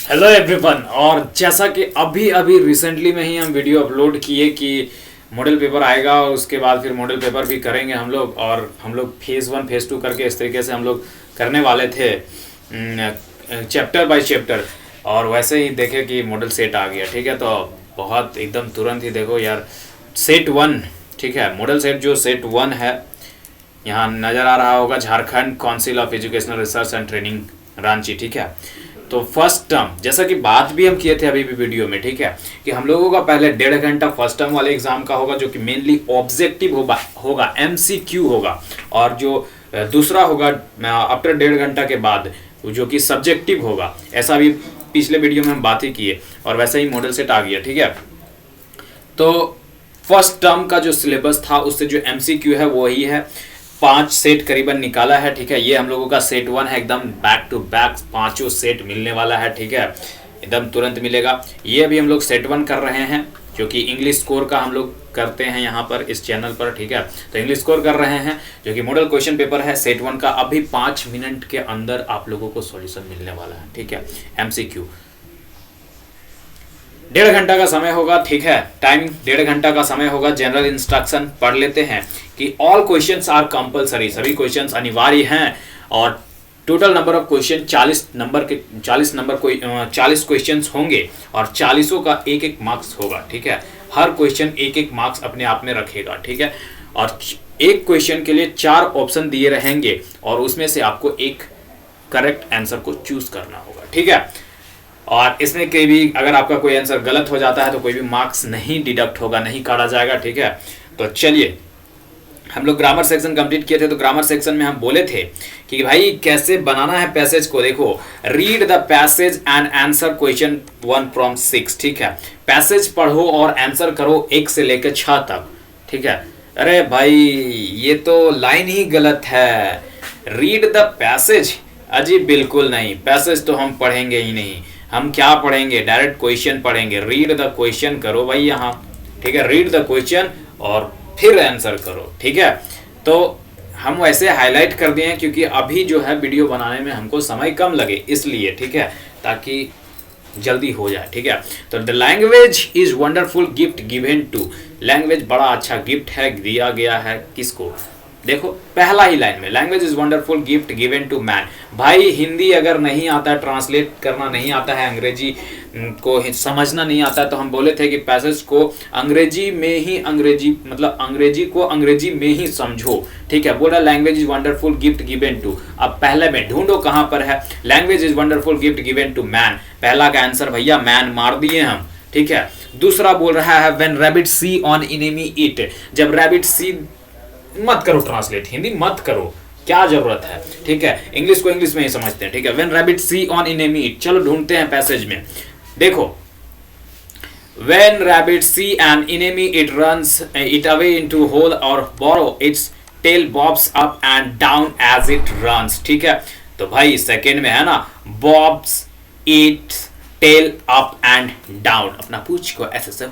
Hello everyone. और जैसा कि अभी अभी रिसेंटली में ही हम वीडियो अपलोड किए कि मॉडल पेपर आएगा और उसके बाद फिर मॉडल पेपर भी करेंगे हम लोग, और हम लोग फेज़ 1 फेज़ 2 करके इस तरीके से हम लोग करने वाले थे चैप्टर बाय चैप्टर। और वैसे ही देखे कि मॉडल सेट आ गया। ठीक है, तो बहुत एकदम तुरंत ही देखो यार, सेट 1। ठीक है, मॉडल सेट जो सेट 1 है, यहाँ नज़र आ रहा होगा Jharkhand council of educational research and training Ranchi. ठीक है, तो फर्स्ट टर्म जैसा कि बात भी हम किए थे अभी भी वीडियो में, ठीक है, कि हम लोगों का पहले 1.5 घंटा फर्स्ट टर्म वाले एग्जाम का होगा, जो कि मेनली ऑब्जेक्टिव होगा, MCQ होगा। और जो दूसरा होगा आफ्टर 1.5 घंटा के बाद, जो कि सब्जेक्टिव होगा। ऐसा भी पिछले वीडियो में हम बात ही किए, और वैसे ही मॉडल सेट आ गया। ठीक है, तो फर्स्ट टर्म का जो सिलेबस था उससे जो MCQ है वही है। 5 सेट करीबन निकाला है। ठीक है, ये हम लोगों का सेट 1 है, एकदम बैक टू बैक 5 सेट मिलने वाला है। ठीक है, एकदम तुरंत मिलेगा। ये अभी हम लोग सेट 1 कर रहे हैं, जो कि इंग्लिश स्कोर का हम लोग करते हैं यहाँ पर इस चैनल पर। ठीक है, तो इंग्लिश स्कोर कर रहे हैं, जो कि मॉडल क्वेश्चन पेपर है सेट 1 का। अभी 5 मिनट के अंदर आप लोगों को सॉल्यूशन मिलने वाला है। ठीक है, MCQ 1.5 घंटा का समय होगा। ठीक है, टाइम 1.5 घंटा का समय होगा। जनरल इंस्ट्रक्शन पढ़ लेते हैं कि ऑल क्वेश्चंस आर कंपलसरी, सभी क्वेश्चंस अनिवार्य हैं। और total number of question 40 questions होंगे, और 40 का एक मार्क्स होगा। ठीक है, हर क्वेश्चन एक मार्क्स अपने आप में रखेगा। ठीक है, और एक क्वेश्चन के लिए 4 ऑप्शन दिए रहेंगे, और उसमें से आपको एक करेक्ट आंसर को चूज करना होगा। ठीक है, और इसमें कोई भी अगर आपका कोई आंसर गलत हो जाता है तो कोई भी मार्क्स नहीं डिडक्ट होगा, नहीं काटा जाएगा। ठीक है, तो चलिए, हम लोग ग्रामर सेक्शन कंप्लीट किए थे, तो ग्रामर सेक्शन में हम बोले थे कि भाई कैसे बनाना है पैसेज को। देखो, read the passage and answer question 1 from 6। ठीक है, पैसेज पढ़ो और आंसर करो 1 से लेकर 6 तक। ठीक है, अरे भाई ये तो लाइन ही गलत है। रीड द पैसेज, अजी बिल्कुल नहीं, पैसेज तो हम पढ़ेंगे ही नहीं। हम क्या पढ़ेंगे, डायरेक्ट क्वेश्चन पढ़ेंगे। रीड द क्वेश्चन करो भाई यहाँ। ठीक है, रीड द क्वेश्चन और फिर आंसर करो। ठीक है, तो हम वैसे हाईलाइट कर दिए हैं क्योंकि अभी जो है वीडियो बनाने में हमको समय कम लगे, इसलिए। ठीक है, ताकि जल्दी हो जाए। ठीक है, तो the language is wonderful gift given to. Language बड़ा अच्छा गिफ्ट है, दिया गया है किसको। देखो पहला ही लाइन में, language is wonderful gift given to man. भाई हिंदी अगर नहीं आता है, ट्रांसलेट करना नहीं आता है, अंग्रेजी को समझना नहीं आता है, तो हम बोले थे कि पैसेज को अंग्रेजी में ही अंग्रेजी को अंग्रेजी में ही समझो। ठीक है, बोला language is wonderful gift given to. अब पहले में ढूंढो कहां पर है, language is wonderful gift given to man. पहला का आंसर भैया मैन मार दिए हम। ठीक है, दूसरा बोल रहा है when rabbit see on enemy eat. जब रैबिट सी मत करो ट्रांसलेट, हिंदी मत करो, क्या जरूरत है। ठीक है, इंग्लिश को इंग्लिश में ही समझते हैं। ठीक है, when rabbit see on enemy eat. चलो ढूंढते हैं पैसेज में। देखो, when rabbit see an enemy it runs it away into hole और burrow its tail bobs up and down as it runs. ठीक है, तो भाई सेकेंड में है ना, bobs its tail up and down, अपना पूंछ को ऐसे से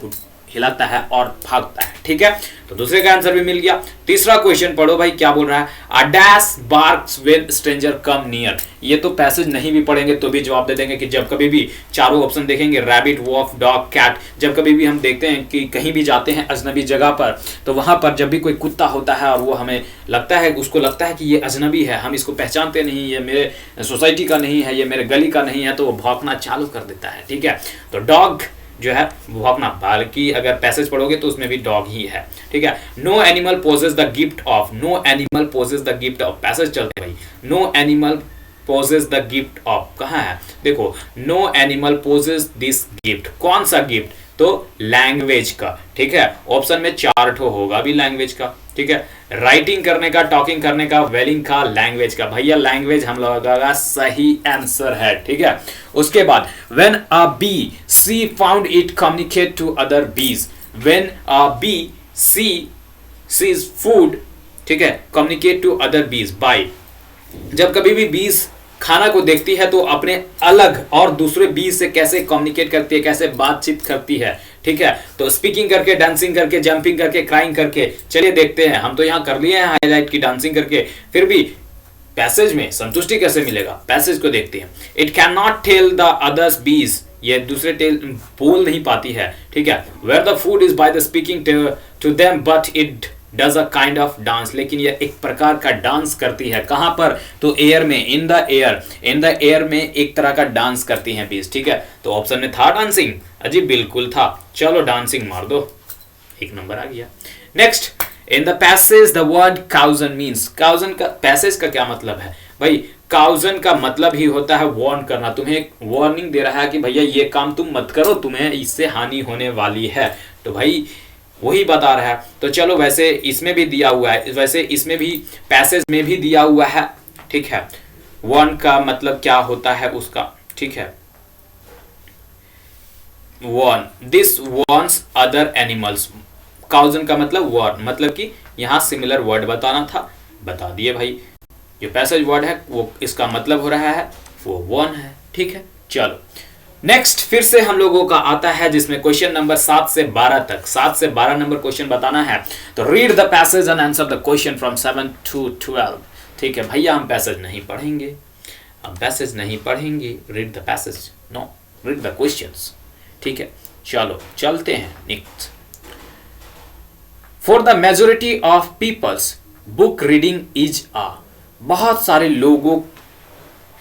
हिलाता है और भागता है। ठीक है, तो दूसरे का आंसर भी मिल गया। तीसरा क्वेश्चन पढ़ो भाई, क्या बोल रहा है, a dash barks when stranger come near. ये तो पैसेज नहीं भी पढ़ेंगे तो भी जवाब दे देंगे कि जब कभी भी चारों ऑप्शन देखेंगे, रैबिट, वॉल्फ, डॉग, कैट, जब कभी भी हम देखते हैं कि कहीं भी जाते हैं अजनबी जगह पर, तो वहां पर जब भी कोई कुत्ता होता है और वो हमें लगता है, उसको लगता है कि ये अजनबी है, हम इसको पहचानते नहीं, ये मेरे सोसाइटी का नहीं है, ये मेरे गली का नहीं है, तो वो भौंकना चालू कर देता है। ठीक है, तो डॉग जो है भौंकना, बल्कि अगर पैसेज पढ़ोगे तो उसमें भी डॉग ही है। ठीक है, no animal possess the gift of, no animal possess the gift of, passage चलते भाई। No animal possess the gift of कहाँ है, देखो, no animal possess this gift. कौन सा गिफ्ट, तो लैंग्वेज का। ठीक है, ऑप्शन में 4 ठो होगा भी लैंग्वेज का। ठीक है, राइटिंग करने का, टॉकिंग करने का, वेलिंग का, लैंग्वेज का। भैया लैंग्वेज हम लोगों का सही आंसर है। ठीक है, उसके बाद when a bee see found it communicate to other bees. When a bee see sees food, ठीक है, communicate to other bees by. जब कभी भी बीज खाना को देखती है तो अपने अलग और दूसरे बीज से कैसे कम्युनिकेट करती है, कैसे बातचीत करती है। ठीक है, तो स्पीकिंग करके, डांसिंग करके, जंपिंग करके, क्राइंग करके। चलिए देखते हैं, हम तो यहाँ कर लिए हैं हाईलाइट की डांसिंग करके, फिर भी पैसेज में संतुष्टि कैसे मिलेगा, पैसेज को देखते हैं। It can not tell the others bees, ये दूसरे टेल बोल नहीं पाती है, ठीक है। Where the food is by the speaking to them but it does a kind of dance, लेकिन यह एक प्रकार का डांस करती है। कहां पर, तो एयर में, in the air, in the air में एक तरह का डांस करती हैं बीज, ठीक है। तो ऑप्शन में था डांसिंग, अजी बिल्कुल था। चलो डांसिंग मार दो, एक नंबर आ गया। Next, in the passage the word caution means, caution का पैसेज का क्या मतलब है भाई, काउजन का मतलब ही होता है वार्न करना, तुम्हें एक वार्निंग दे रहा है कि भैया ये काम तुम मत करो, तुम्हें इससे हानि होने वाली है, तो भाई वही बता रहा है। तो चलो वैसे इसमें भी दिया हुआ है, वैसे इसमें भी पैसेज में भी दिया हुआ है, ठीक है। वार्न का मतलब क्या होता है उसका, ठीक है। Warn, this warns other animals, caution का मतलब वार्न, मतलब कि यहां सिमिलर वर्ड बताना था, बता दिए भाई। जो पैसेज वर्ड है वो इसका मतलब हो रहा है वो वार्न है, ठीक है। चलो नेक्स्ट फिर से हम लोगों का आता है जिसमें क्वेश्चन नंबर 7 से 12 तक, 7 से 12 नंबर क्वेश्चन बताना है। तो read the passage and answer the question from 7 to 12, ठीक है भैया। हम पैसेज नहीं पढ़ेंगे, हम पैसेज नहीं पढ़ेंगे, read the passage, no read the questions, ठीक है। चलो चलते हैं next. For the majority of peoples book reading is a, बहुत सारे लोगों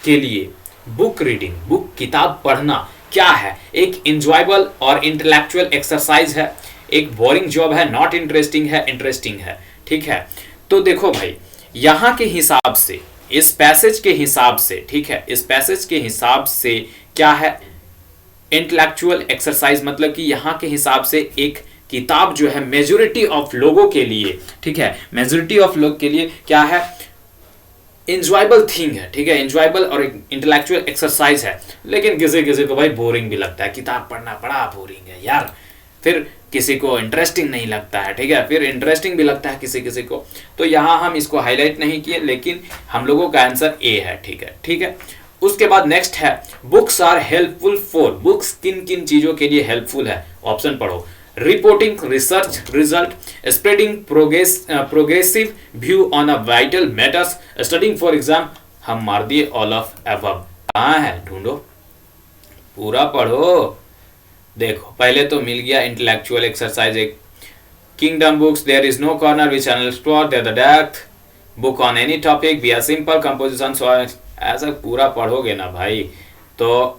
के लिए बुक रीडिंग, बुक किताब पढ़ना क्या है, एक इंजॉयबल और इंटेलेक्चुअल एक्सरसाइज है, एक बोरिंग जॉब है, नॉट इंटरेस्टिंग है, इंटरेस्टिंग है, ठीक है। तो देखो भाई यहां के हिसाब से, इस पैसेज के हिसाब से, ठीक है, इस पैसेज के हिसाब से क्या है, इंटेलेक्चुअल एक्सरसाइज, मतलब कि यहां के हिसाब से एक किताब जो है मेजोरिटी ऑफ लोगों के लिए, ठीक है, मेजोरिटी ऑफ लोग के लिए क्या है, इंजॉयबल थिंग है, ठीक है, इंजॉयबल और इंटेलेक्चुअल एक्सरसाइज है। लेकिन किसी किसी को भाई बोरिंग भी लगता है, किताब पढ़ना बड़ा बोरिंग है यार, फिर किसी को इंटरेस्टिंग नहीं लगता है, ठीक है, फिर इंटरेस्टिंग भी लगता है किसी किसी को। तो यहां हम इसको हाईलाइट नहीं किए, लेकिन हम लोगों का आंसर ए है, ठीक है, ठीक है। उसके बाद नेक्स्ट है books are helpful for, books किन किन चीजों के लिए हेल्पफुल है, ऑप्शन पढ़ो। Reporting research result, spreading progressive view on a vital matters, studying for exam, हम मार दिए ऑल ऑफ अबव। कहां है, ढूंढो, पूरा पढ़ो। देखो पहले तो मिल गया इंटेलेक्चुअल एक्सरसाइज, एक kingdom books, there is no corner which explore there the depth, book on any topic, be are simple composition, so ऐसा पूरा पढ़ोगे ना भाई तो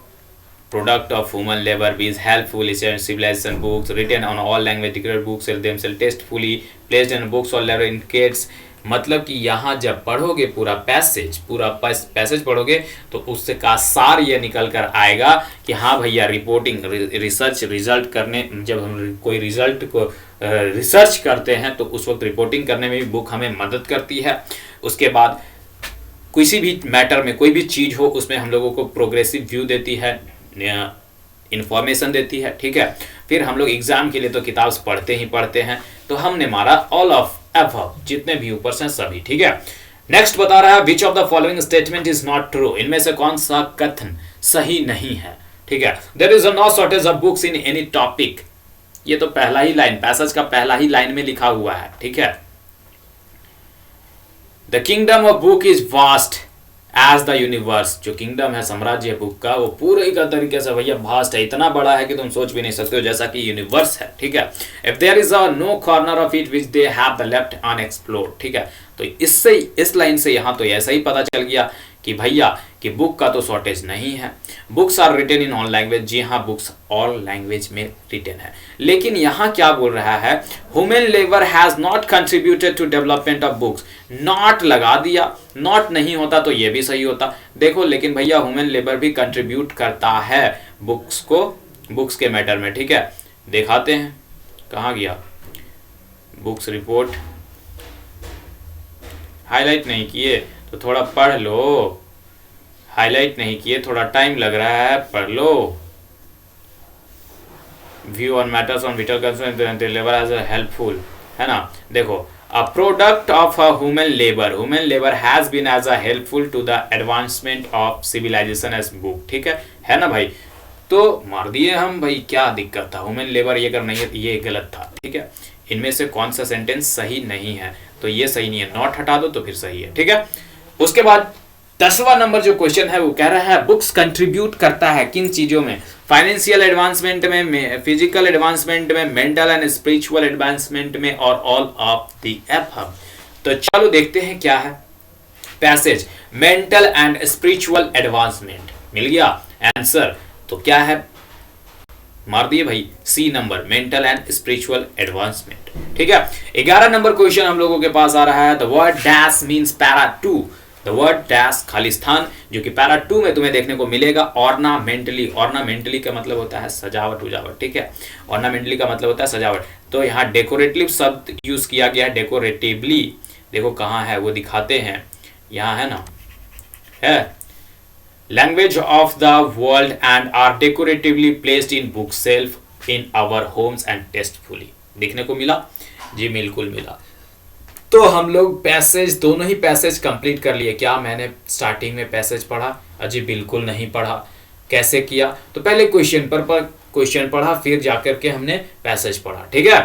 product of human labor is helpful civilization books written on all language declared books sell themselves tastefully placed in books or letter indicates, मतलब कि यहाँ जब पढ़ोगे पूरा पैसेज पढ़ोगे तो उससे का सार ये निकल कर आएगा कि हाँ भैया रिपोर्टिंग रिसर्च रिजल्ट करने, जब हम कोई रिजल्ट को रिसर्च करते हैं तो उस वक्त रिपोर्टिंग करने में भी बुक हमें मदद करती है। उसके बाद किसी भी मैटर में कोई भी चीज़ हो उसमें हम लोगों को प्रोग्रेसिव व्यू देती है, इंफॉर्मेशन देती है, ठीक है। फिर हम लोग एग्जाम के लिए तो किताब पढ़ते ही पढ़ते हैं, तो हमने मारा ऑल ऑफ अबव, जितने भी ऊपर से सभी, ठीक है। नेक्स्ट बता रहा है विच of the following statement is not true, इनमें से कौन सा कथन सही नहीं है, ठीक है। There is no shortage of books in any topic, ये तो पहला ही लाइन, पैसेज का पहला ही लाइन में लिखा हुआ है, ठीक है। The kingdom of book is vast as the universe, जो किंगडम है, साम्राज्य बुक का, वो पूरे का तरीके से भैया वास्ट है, इतना बड़ा है कि तुम सोच भी नहीं सकते हो, जैसा कि यूनिवर्स है, ठीक है। If there is a no corner of it which they have the left unexplored, ठीक है। तो इससे, इस लाइन से यहाँ तो ऐसा ही पता चल गया कि भैया कि बुक का तो शॉर्टेज नहीं है। Books are written in all language, जी हाँ बुक्स ऑल लैंग्वेज में रिटन है। लेकिन यहाँ क्या बोल रहा है, human labour has not contributed to development of books, not लगा दिया, नॉट नहीं होता तो ये भी सही होता। देखो लेकिन भैया ह्यूमन लेबर भी कंट्रीब्यूट करता है बुक्स को, बुक्स के मैटर में, ठीक है। दिखाते हैं कहाँ गया बुक्स रिपोर्ट, हाईलाइट नहीं किए तो थोड़ा पढ़ लो, हाईलाइट नहीं किए, थोड़ा टाइम लग रहा है, पढ़ लो। View on matters on vital concern labour as helpful, है ना। देखो a product of a human labour has been as a helpful to the advancement of civilisation as book, ठीक है ना भाई। तो मार दिए हम भाई, क्या दिक्कत था, ह्यूमन लेबर ये अगर नहीं, ये गलत था, ठीक है। इनमें से कौन सा सेंटेंस सही नहीं है, तो ये सही नहीं है, नॉट हटा दो तो फिर सही है, ठीक है। उसके बाद 10वां नंबर जो क्वेश्चन है वो कह रहा है बुक्स कंट्रीब्यूट करता है किन चीजों में, फाइनेंशियल एडवांसमेंट में, फिजिकल एडवांसमेंट में, मेंटल एंड स्पिरिचुअल एडवांसमेंट में और ऑल ऑफ द एबव। तो चलो देखते हैं क्या है passage, mental and spiritual advancement. मिल गया आंसर, तो क्या है, मार दिए भाई C number, mental and spiritual advancement. ठीक है, 11 नंबर क्वेश्चन हम लोगों के पास आ रहा है, the word dash means para 2, the word dash खाली स्थान, जो कि पैरा 2 में तुम्हें देखने को मिलेगा ऑर्नामेंटली। ऑर्नामेंटली का मतलब होता है सजावट उजावट, ठीक है, ऑर्नामेंटली का मतलब होता है सजावट। तो यहाँ डेकोरेटिव शब्द यूज किया गया है, डेकोरेटिवली। देखो कहाँ है वो दिखाते हैं, यहाँ है ना, है language of the world and are decoratively placed in book shelf in our homes and tastefully. देखने को मिला जी, बिल्कुल मिला। तो हम लोग पैसेज, दोनों ही पैसेज कंप्लीट कर लिए। क्या मैंने स्टार्टिंग में पैसेज पढ़ा? अजी बिल्कुल नहीं पढ़ा। कैसे किया? तो पहले क्वेश्चन पर क्वेश्चन पढ़ा, फिर जाकर के हमने पैसेज पढ़ा। ठीक है,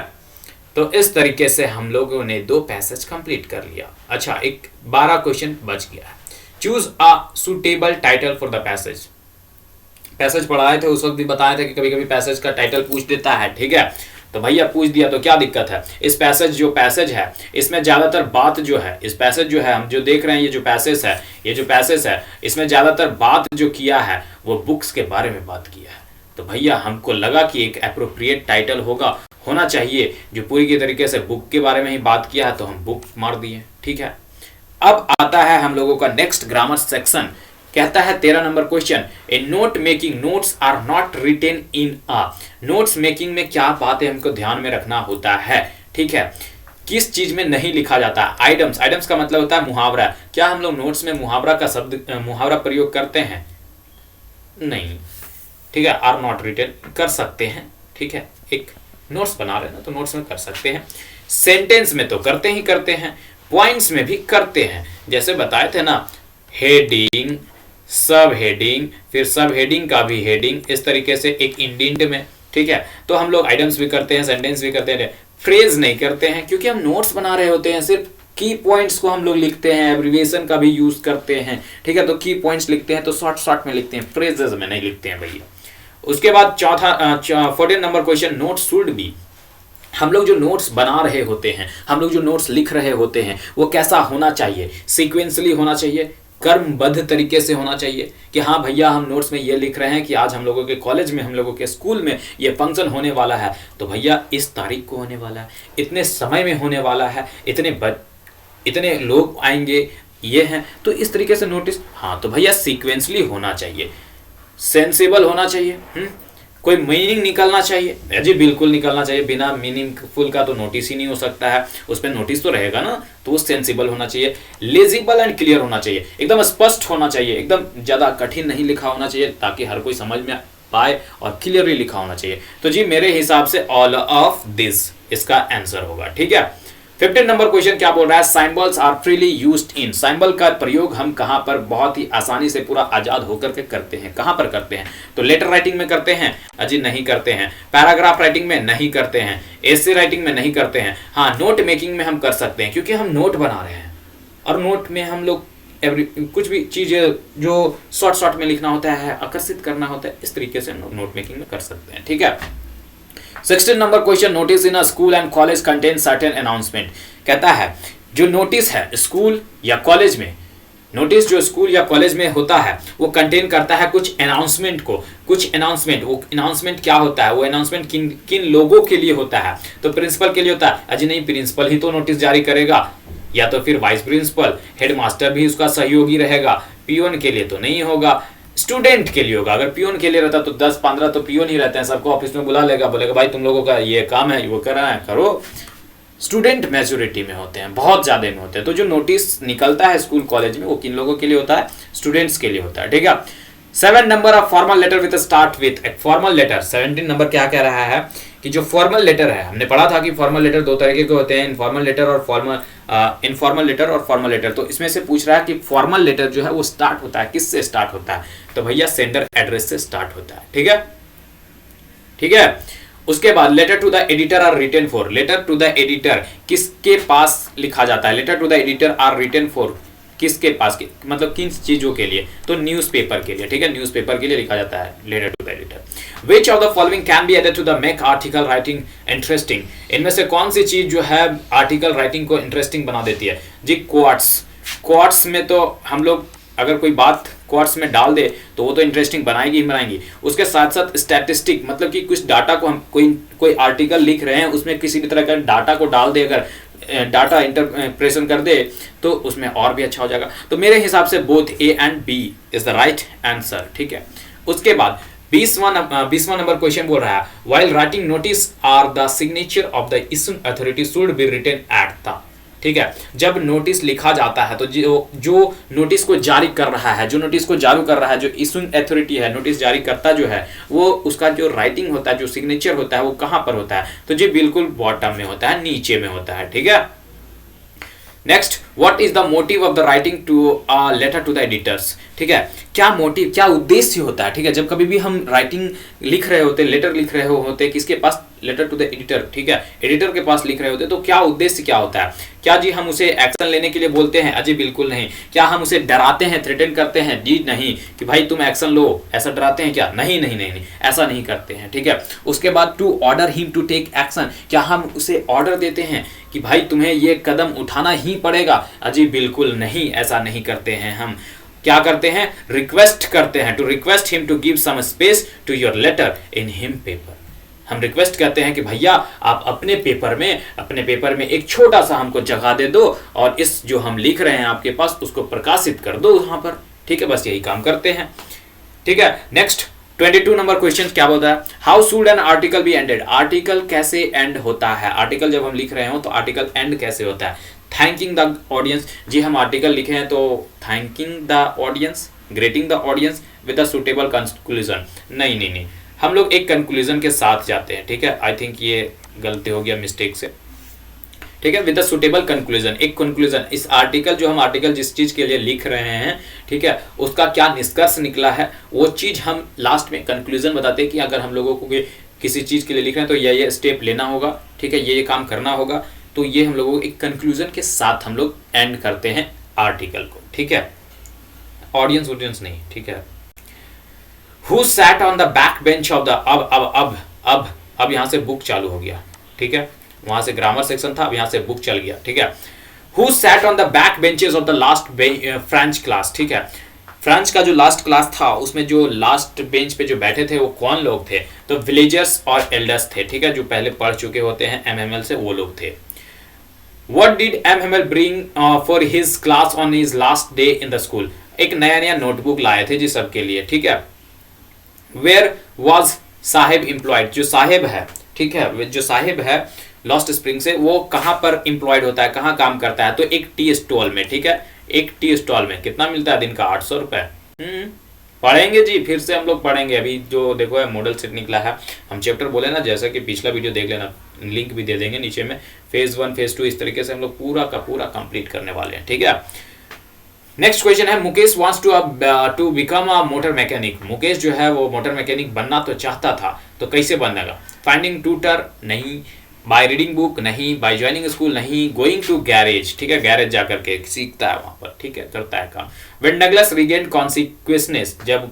तो इस तरीके से हम लोगों ने 2 पैसेज कंप्लीट कर लिया। अच्छा, एक 12 क्वेश्चन बच गया है। Choose a suitable title for the passage. Passage पढ़ाए थे उस वक्त भी बताया था कि कभी कभी पैसेज का टाइटल पूछ देता है। ठीक है, तो भैया पूछ दिया तो क्या दिक्कत है। इस पैसेज, जो पैसेज है इसमें ज्यादातर बात जो है, इस पैसेज जो है हम जो देख रहे हैं, ये जो पैसेज है इसमें ज्यादातर बात जो किया है वो बुक्स के बारे में बात किया है। तो भैया हमको लगा कि एक एप्रोप्रिएट टाइटल होना चाहिए जो पूरी की तरीके से बुक के बारे में ही बात किया है, तो हम बुक मार दिए। ठीक है, अब आता है हम लोगों का नेक्स्ट ग्रामर सेक्शन। कहता है 13 number question, a note making notes are not written in a. Notes making में क्या बातें हमको ध्यान में रखना होता है? ठीक है, किस चीज में नहीं लिखा जाता है? आइटम्स, आइटम्स का मतलब होता है मुहावरा। क्या हम लोग नोट्स में मुहावरा प्रयोग करते हैं? नहीं। ठीक है, आर नॉट रिटेन कर सकते हैं। ठीक है, एक नोट्स बना रहे हैं तो नोट्स में कर सकते हैं। सेंटेंस में तो करते ही करते हैं, पॉइंट्स में भी करते हैं। जैसे बताए थे ना, हेडिंग, सब हेडिंग, फिर सब हेडिंग का भी हेडिंग, इस तरीके से एक इंडेंट में। ठीक है, तो हम लोग आइटम्स भी करते हैं, सेंटेंस भी करते हैं, फ्रेज नहीं करते हैं क्योंकि हम नोट्स बना रहे होते हैं। सिर्फ की पॉइंट्स को हम लोग लिखते हैं, एब्रिविएशन का भी यूज करते हैं। ठीक है, तो की पॉइंट्स लिखते हैं तो शॉर्ट में लिखते हैं, फ्रेजेस में नहीं लिखते हैं भैया। उसके बाद 14 number question, note should be. हम लोग जो नोट्स बना रहे होते हैं, हम लोग जो नोट्स लिख रहे होते हैं, वो कैसा होना चाहिए? सीक्वेंसली होना चाहिए, कर्मबद्ध तरीके से होना चाहिए कि हाँ भैया हम नोट्स में ये लिख रहे हैं कि आज हम लोगों के कॉलेज में, हम लोगों के स्कूल में ये फंक्शन होने वाला है, तो भैया इस तारीख को होने वाला है, इतने समय में होने वाला है, इतने लोग आएंगे, ये हैं। तो इस तरीके से नोटिस, हाँ तो भैया सीक्वेंसली होना चाहिए, सेंसिबल होना चाहिए, कोई मीनिंग निकलना चाहिए। जी बिल्कुल निकलना चाहिए, बिना मीनिंगफुल का तो नोटिस ही नहीं हो सकता है। उस पर नोटिस तो रहेगा ना, तो वो सेंसिबल होना चाहिए, लेजिबल एंड क्लियर होना चाहिए, एकदम स्पष्ट होना चाहिए, एकदम ज़्यादा कठिन नहीं लिखा होना चाहिए ताकि हर कोई समझ में पाए, और क्लियरली लिखा होना चाहिए। तो जी मेरे हिसाब से ऑल ऑफ दिस इसका आंसर होगा। ठीक है, 15 नंबर क्वेश्चन क्या बोल रहा है, साइंबल्स आर फ्रीली यूज्ड इन। साइंबल का प्रयोग हम कहां पर बहुत ही आसानी से पूरा आजाद होकर के करते हैं? कहां पर करते हैं? तो लेटर राइटिंग में करते हैं? अजी नहीं करते हैं। पैराग्राफ राइटिंग में नहीं करते हैं। एसे राइटिंग में नहीं करते हैं। हाँ, नोट मेकिंग में हम कर सकते हैं क्योंकि हम नोट बना रहे हैं, और नोट में हम लोग कुछ भी चीजें जो शॉर्ट में लिखना होता है, आकर्षित करना होता है, इस तरीके से नोट मेकिंग में कर सकते हैं। ठीक है, 16 number question, notice in a school and college contain certain announcement. कहता है जो नोटिस है स्कूल या कॉलेज में, नोटिस जो स्कूल या कॉलेज में होता है वो कंटेन करता है कुछ अनाउंसमेंट को, कुछ अनाउंसमेंट। वो अनाउंसमेंट क्या होता है? वो अनाउंसमेंट किन किन लोगों के लिए होता है? तो प्रिंसिपल के लिए होता है? अजी नहीं, प्रिंसिपल ही तो नोटिस जारी करेगा, या तो फिर वाइस प्रिंसिपल, हेडमास्टर भी उसका सहयोगी रहेगा। पियोन के लिए तो नहीं होगा, स्टूडेंट के लिए होगा। अगर पियोन के लिए रहता तो 10-15 तो पियोन ही रहते हैं, सबको ऑफिस में बुला लेगा, बोलेगा भाई तुम लोगों का ये काम है, वो करना है, करो। स्टूडेंट मेजोरिटी में होते हैं, बहुत ज्यादा में होते हैं। तो जो नोटिस निकलता है स्कूल कॉलेज में वो किन लोगों के लिए होता है? स्टूडेंट्स के लिए होता है। ठीक है, 7 number of formal letter with start with. एक फॉर्मल लेटर, 17 नंबर क्या कह रहा है कि जो फॉर्मल लेटर है, हमने पढ़ा था कि फॉर्मल लेटर 2 तरीके के होते हैं, इनफॉर्मल लेटर और इनफॉर्मल लेटर और फॉर्मल लेटर। तो इसमें से पूछ रहा है कि फॉर्मल लेटर जो है वो स्टार्ट होता है, किससे स्टार्ट होता है? तो भैया सेंडर एड्रेस से स्टार्ट होता है। ठीक है, ठीक है। उसके बाद letter to the editor are written for. Letter to the editor किसके पास लिखा जाता है? Letter to the editor are written for किसके पास मतलब किन चीजों के लिए, तो न्यूज़पेपर के लिए, ठीक है, न्यूज़पेपर के लिए लिखा जाता है letter to the editor. Which of the following can be added to the make article writing interesting, इनमें से कौन सी चीज जो है आर्टिकल राइटिंग को इंटरेस्टिंग बना देती है जी? क्वाट्स में तो हम लोग अगर कोई बात क्वाट्स में डाल दे तो वो तो इंटरेस्टिंग बनाएगी ही बनाएगी। उसके साथ साथ स्टैटिस्टिक, मतलब कि कुछ डाटा को हम कोई आर्टिकल लिख रहे हैं, उसमें किसी भी तरह का डाटा को डाल दे, अगर डाटा इंटरप्रेशन कर दे तो उसमें और भी अच्छा हो जाएगा। तो मेरे हिसाब से both A and B is the right answer, ठीक है। उसके बाद 20वां नंबर क्वेश्चन बोल रहा है, while writing notice are the signature of the issuing authority should be written at the, ठीक है। जब नोटिस लिखा जाता है तो जो नोटिस को जारी कर रहा है, जो नोटिस को जारी कर रहा है, जो इशूइंग अथॉरिटी है, नोटिस जारी करता जो है, वो उसका जो राइटिंग होता है, जो सिग्नेचर होता है, वो कहां पर होता है? तो जी बिल्कुल बॉटम में होता है, नीचे में होता है, ठीक है। Next, what is the motive of the writing to a letter to the editors, ठीक है। क्या मोटिव, क्या उद्देश्य होता है, ठीक है। जब कभी भी हम राइटिंग लिख रहे होते, लेटर लिख रहे होते किसके पास? लेटर टू द एडिटर, ठीक है, एडिटर के पास लिख रहे होते, तो क्या उद्देश्य क्या होता है? क्या जी हम उसे एक्शन लेने के लिए बोलते हैं? अजी बिल्कुल नहीं। क्या हम उसे डराते हैं, थ्रेटन करते हैं? जी नहीं, कि भाई तुम एक्शन लो, ऐसा डराते हैं क्या? नहीं नहीं नहीं नहीं, ऐसा नहीं करते हैं, ठीक है। उसके बाद to order him to take action, क्या हम उसे ऑर्डर देते हैं कि भाई तुम्हें ये कदम उठाना ही पड़ेगा? अजी बिल्कुल नहीं, ऐसा नहीं करते हैं। हम क्या करते हैं? रिक्वेस्ट करते हैं, to request him to give some space to your letter in him paper. हम रिक्वेस्ट करते हैं कि भैया आप अपने पेपर में एक छोटा सा हमको जगह दे दो और इस जो हम लिख रहे हैं आपके पास उसको प्रकाशित कर दो वहां पर, ठीक है। बस यही काम करते हैं, ठीक है। नेक्स्ट 22 नंबर क्वेश्चन क्या बोलता है? How should an article B ended, article कैसे एंड होता है? आर्टिकल जब हम लिख रहे हो तो आर्टिकल एंड कैसे होता है? थैंकिंग द ऑडियंस, जी हम आर्टिकल लिखे हैं तो thanking the audience, grating the audience with a suitable conclusion, नहीं नहीं नहीं, हम लोग एक कंक्लूजन के साथ जाते हैं, ठीक है। आई थिंक ये गलती हो गया मिस्टेक से, ठीक है। विद अ सुटेबल कंक्लूजन, एक कंक्लूजन, इस आर्टिकल जो हम आर्टिकल जिस चीज के लिए लिख रहे हैं, ठीक है, उसका क्या निष्कर्ष निकला है, वो चीज हम लास्ट में कंक्लूजन बताते हैं कि अगर हम लोगों को किसी चीज के लिए लिख रहे हैं तो ये स्टेप लेना होगा, ठीक है, ये काम करना होगा, तो ये हम लोगों को एक कंक्लूजन के साथ हम लोग एंड करते हैं आर्टिकल को, ठीक है। ऑडियंस नहीं, ठीक है। Who sat on the back bench of the, अब यहां से बुक चालू हो गया, ठीक है। वहां से ग्रामर सेक्शन था, अब यहां से बुक चल गया, ठीक है। Who sat on the back benches of the last French class, ठीक है। फ्रेंच का जो लास्ट क्लास था उसमें जो लास्ट बेंच पे जो बैठे थे वो कौन लोग थे? तो विलेजर्स और एल्डर्स थे, ठीक है, जो पहले पढ़ चुके होते हैं MML से, वो लोग थे। What did MML bring for his class on his last day in the school? एक नया नोटबुक लाए थे जी सबके लिए, ठीक है। Where was साहिब एम्प्लॉयड, जो साहिब है, ठीक है, जो साहिब है लॉस्ट स्प्रिंग से, वो कहां पर एम्प्लॉयड होता है, कहां काम करता है? तो एक टी स्टॉल में, ठीक है। एक टी स्टॉल में कितना मिलता है दिन का? 800 रुपए। पढ़ेंगे जी, फिर से हम लोग पढ़ेंगे। अभी जो देखो है मॉडल सेट निकला है, हम चैप्टर बोले ना, जैसा कि पिछला वीडियो देख लेना, लिंक भी दे देंगे नीचे में। फेज 1 फेज 2 इस तरीके से हम लोग पूरा का पूरा कंप्लीट करने वाले हैं, ठीक है। नेक्स्ट क्वेश्चन है, Mukesh wants to become a motor mechanic. Mukesh जो है वो मोटर मैकेनिक बनना तो चाहता था, तो कैसे बनेगा? फाइंडिंग ट्यूटर नहीं, बाय रीडिंग बुक नहीं, बाय ज्वाइनिंग स्कूल नहीं, गोइंग टू गैरेज, ठीक है, गैरेज जाकर के सीखता है वहां पर, ठीक है, करता है काम। व्हेन डगलस रीगेन कॉन्सिक्वेंसनेस, जब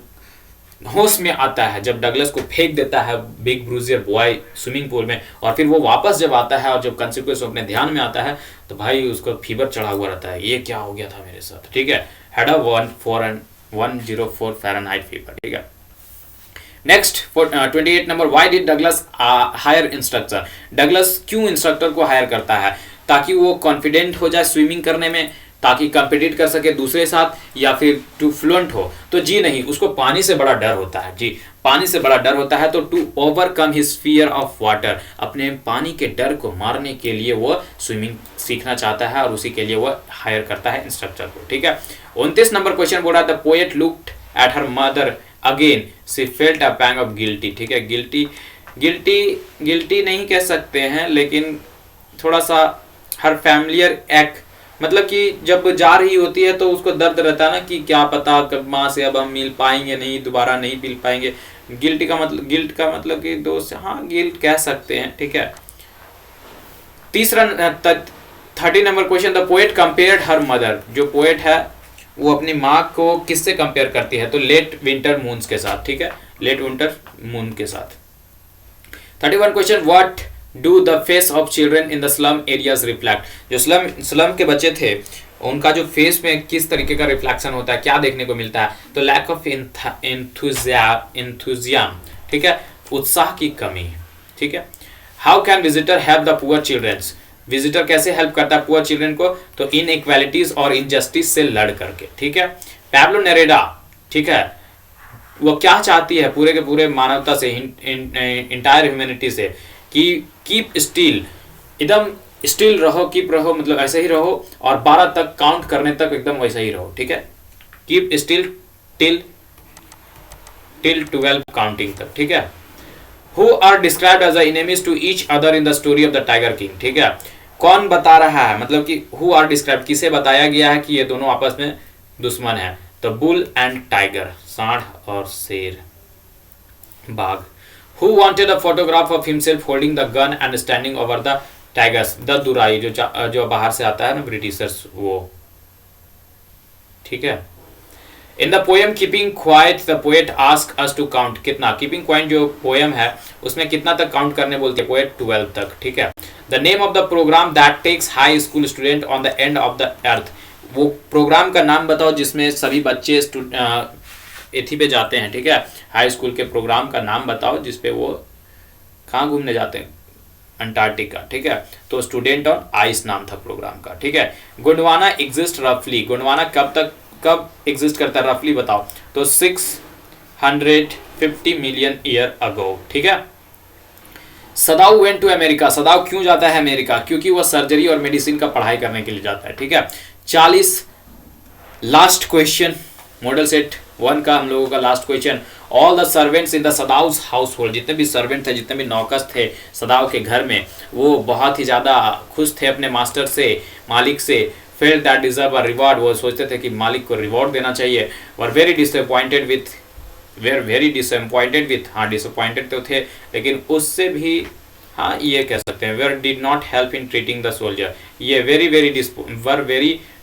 होश में आता है, जब डगलस को फेंक देता है बिग ब्रूजियर बॉय स्विमिंग पूल में, और फिर वो वापस जब आता है और जब कॉन्सिक्वेंस अपने ध्यान में आता है तो भाई उसको फीवर चढ़ा हुआ रहता है, ये क्या हो गया था मेरे साथ, ठीक है। हैड अ 104 फ़ारेनहाइट फीवर, ठीक है। Next 28 number, why did Douglas hire instructor? Douglas क्यों इंस्ट्रक्टर को हायर करता है? ताकि वो कॉन्फिडेंट हो जाए स्विमिंग करने में, ताकि कंपीट कर सके दूसरे साथ, या फिर टू फ्लुएंट हो? तो जी नहीं, उसको पानी से बड़ा डर होता है, जी पानी से बड़ा डर होता है। तो to overcome his fear of water, अपने पानी के डर को मारने के लिए वो स्विमिंग सीखना चाहता है और उसी के लिए वो हायर करता है इंस्ट्रक्टर को, ठीक है। 29 नंबर क्वेश्चन बोल रहा था, poet looked at her mother again she felt a pang of guilty, ठीक है। गिल्टी नहीं कह सकते हैं, लेकिन थोड़ा सा हर फैमिलियर एक्ट, मतलब कि जब जा रही होती है तो उसको दर्द रहता है ना कि क्या पता कब माँ से अब हम मिल पाएंगे नहीं, दोबारा नहीं मिल पाएंगे। गिल्ट का मतलब कि दोस्त, हाँ गिल्ट कह सकते हैं, ठीक है। तीसरा 30 number question, the poet compared her mother, जो पोएट है वो अपनी माँ को किससे कंपेयर करती है, तो लेट विंटर मून्स के साथ, ठीक है, लेट विंटर मून के साथ। 31 question, what do the face of children in the slum areas reflect, जो स्लम के बच्चे थे उनका जो फेस में किस तरीके का रिफ्लेक्शन होता है, क्या देखने को मिलता है, तो लैक ऑफ इंथुजियाम, ठीक है, उत्साह की कमी, ठीक है। How can visitor help the poor childrens, visitor कैसे हेल्प करता है पुअर चिल्ड्रन को, तो इन इक्वालिटीज और इनजस्टिस से लड़ करके, ठीक है। पैब्लो नेरेडा, ठीक है, वो क्या चाहती है पूरे के पूरे मानवता से, इंटायर ह्यूमैनिटी से, कि कीप स्टिल, एकदम स्टिल रहो, कीप रहो, मतलब ऐसे ही रहो, और 12 तक काउंट करने तक एकदम वैसे ही रहो, ठीक है, कीप स्टिल टिल 12 काउंटिंग तक, ठीक है। Who are described as the enemies to each other in the story of the Tiger King, ठीक है, कौन बता रहा है, मतलब कि who are described, किसे बताया गया है कि ये दोनों आपस में दुश्मन है, तो बुल एंड टाइगर, सांड और शेर, बाघ। Who wanted a photograph of himself holding the gun and standing over the tigers, the Durai, जो बाहर से आता है ना, ब्रिटिशर्स, वो, ठीक है। In the poem keeping quiet the poet ask us to count, कितना, कीपिंग क्वाइट जो पोएम है उसमें कितना तक काउंट करने बोलते हैं, पोएट 12 तक, ठीक है। The name of the program that takes high school student on the end of the earth, वो प्रोग्राम का नाम बताओ जिसमें सभी बच्चे एथी पे जाते हैं, ठीक है, हाई स्कूल के प्रोग्राम का नाम बताओ जिसपे वो कहाँ घूमने जाते हैं, अंटार्कटिका, ठीक है, तो स्टूडेंट ऑन आइस नाम था प्रोग्राम का, ठीक है। गोंडवाना एग्जिस्ट रफली, गोंडवाना कब एग्जिस्ट करता है रफली बताओ, तो 650 मिलियन ईयर अगो, ठीक है। सदाऊ वेंट टू अमेरिका, सदाऊ क्यों जाता है अमेरिका, क्योंकि वह सर्जरी और मेडिसिन का पढ़ाई करने के लिए जाता है, ठीक है। 40 लास्ट क्वेश्चन, मॉडल सेट 1 का हम लोगों का last question, all the servants in the सदाउस हाउस होल्ड, जितने भी सर्वेंट थे, जितने भी नौकस थे सदाऊ के घर में, वो बहुत ही ज़्यादा खुश थे अपने मास्टर से, मालिक से, felt that deserve a reward, वो सोचते थे कि मालिक को रिवॉर्ड देना चाहिए, और वेरी डिसअपॉइंटेड विथ, हाँ डिसअपॉइंटेड तो थे, लेकिन उससे भी, हाँ ये कह सकते हैं, where did not help in treating the soldier, ये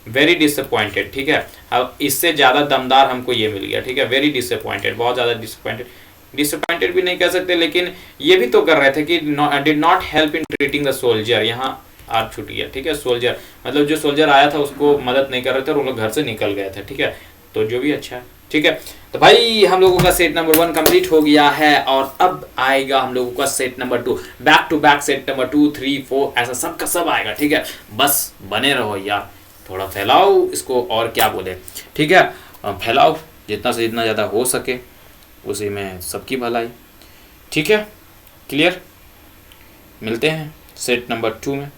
वेरी डिसअपॉइंटेड, ठीक है। अब इससे ज़्यादा दमदार हमको ये मिल गया, ठीक है, वेरी डिसअपॉइंटेड, बहुत ज़्यादा डिसअपॉइंटेड भी नहीं कह सकते, लेकिन ये भी तो कर रहे थे कि did not help in treating the soldier, यहाँ आर छूट गया, ठीक है, सोल्जर मतलब जो सोल्जर आया था उसको मदद नहीं कर रहे थे और वो लोग घर से निकल गए थे, ठीक है, तो जो भी अच्छा है, ठीक है। तो भाई हम लोगों का सेट नंबर 1 कंप्लीट हो गया है, और अब आएगा हम लोगों का set number 2, back to back set number 2, 3, 4 ऐसा सब का सब आएगा, ठीक है, बस बने रहो यार, थोड़ा फैलाओ इसको, और क्या बोले, ठीक है, फैलाओ जितना से जितना ज़्यादा हो सके, उसी में सबकी भलाई, ठीक है, क्लियर। मिलते हैं सेट नंबर 2 में।